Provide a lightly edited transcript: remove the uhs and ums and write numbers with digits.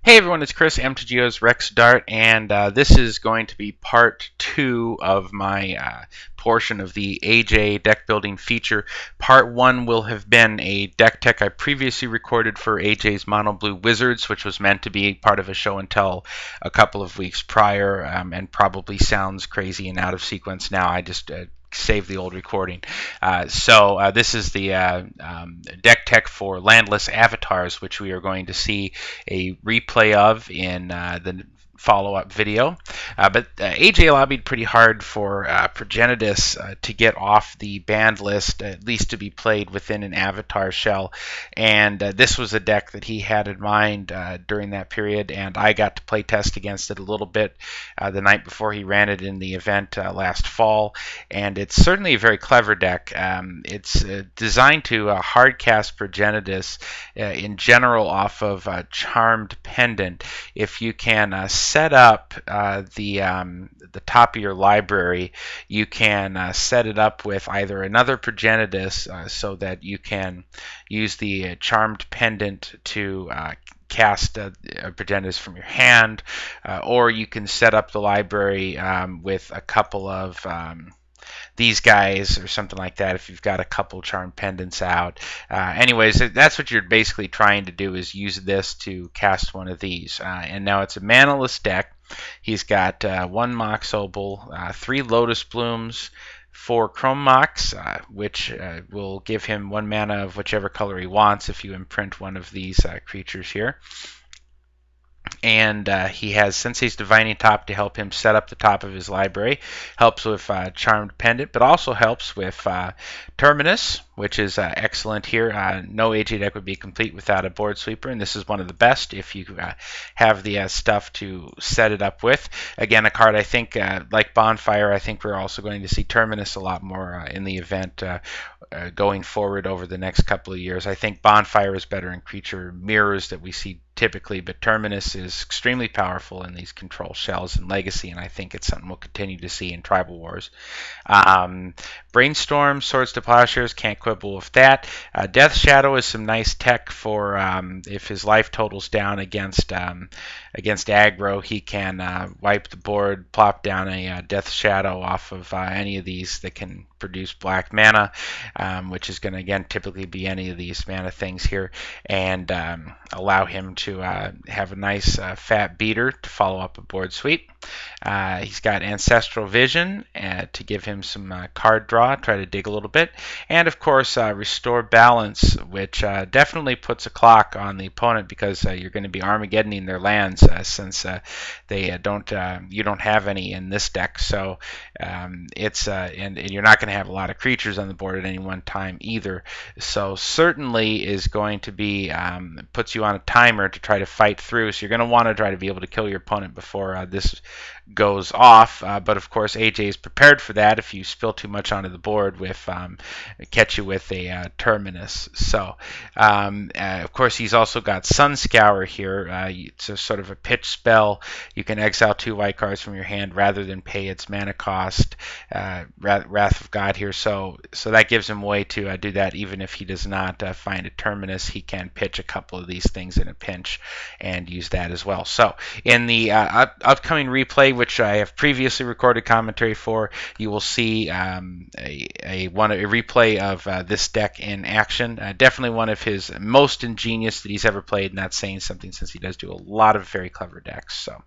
Hey everyone, it's Chris, M2Geo's Rex Dart, and this is going to be part 2 of my portion of the AJ deck building feature. Part 1 will have been a deck tech I previously recorded for AJ's Mono Blue Wizards, which was meant to be part of a show and tell a couple of weeks prior, and probably sounds crazy and out of sequence now. I just save the old recording. So this is the deck tech for Landless Avatars, which we are going to see a replay of in the follow-up video. But AJ lobbied pretty hard for Progenitus to get off the banned list, at least to be played within an avatar shell. And this was a deck that he had in mind during that period, and I got to play test against it a little bit the night before he ran it in the event last fall. And it's certainly a very clever deck. It's designed to hardcast Progenitus in general off of Charmed Pendant. If you can set up the top of your library, you can set it up with either another Progenitus so that you can use the Charmed Pendant to cast a Progenitus from your hand, or you can set up the library with a couple of these guys or something like that if you've got a couple Charmed Pendants out. Anyways, that's what you're basically trying to do, is use this to cast one of these. And now it's a manaless deck. He's got 1 Mox Opal, 3 Lotus Blooms, 4 Chrome Mox, which will give him 1 mana of whichever color he wants if you imprint one of these creatures here. And he has Sensei's Divining Top to help him set up the top of his library. Helps with Charmed Pendant, but also helps with Terminus, which is excellent here. No AJ deck would be complete without a board sweeper, and this is one of the best if you have the stuff to set it up with. Again, a card I think, like Bonfire, I think we're also going to see Terminus a lot more in the event going forward over the next couple of years. I think Bonfire is better in creature mirrors that we see typically, but Terminus is extremely powerful in these control shells and Legacy, and I think it's something we'll continue to see in Tribal Wars. Brainstorm, Swords to Plowshares, can't quibble with that. Death Shadow is some nice tech for if his life total's down against aggro, he can wipe the board, plop down a Death Shadow off of any of these that can produce black mana, which is going to again typically be any of these mana things here, and allow him to have a nice fat beater to follow up a board sweep. He's got Ancestral Vision to give him some card draw, try to dig a little bit, and of course Restore Balance, which definitely puts a clock on the opponent, because you're going to be Armageddoning their lands since they you don't have any in this deck. So it's and you're not going to have a lot of creatures on the board at any one time either. So certainly is going to be puts you on a timer to try to fight through. So you're going to want to try to be able to kill your opponent before this goes off, but of course AJ is prepared for that if you spill too much onto the board with catch you with a Terminus. So of course he's also got Sun Scour here. It's a sort of a pitch spell. You can exile 2 white cards from your hand rather than pay its mana cost. Wrath of God here, so that gives him a way to do that. Even if he does not find a Terminus, he can pitch a couple of these things in a pinch and use that as well. So in the upcoming replay, which I have previously recorded commentary for, you will see a replay of this deck in action. Definitely one of his most ingenious that he's ever played, and that's saying something since he does do a lot of very clever decks. So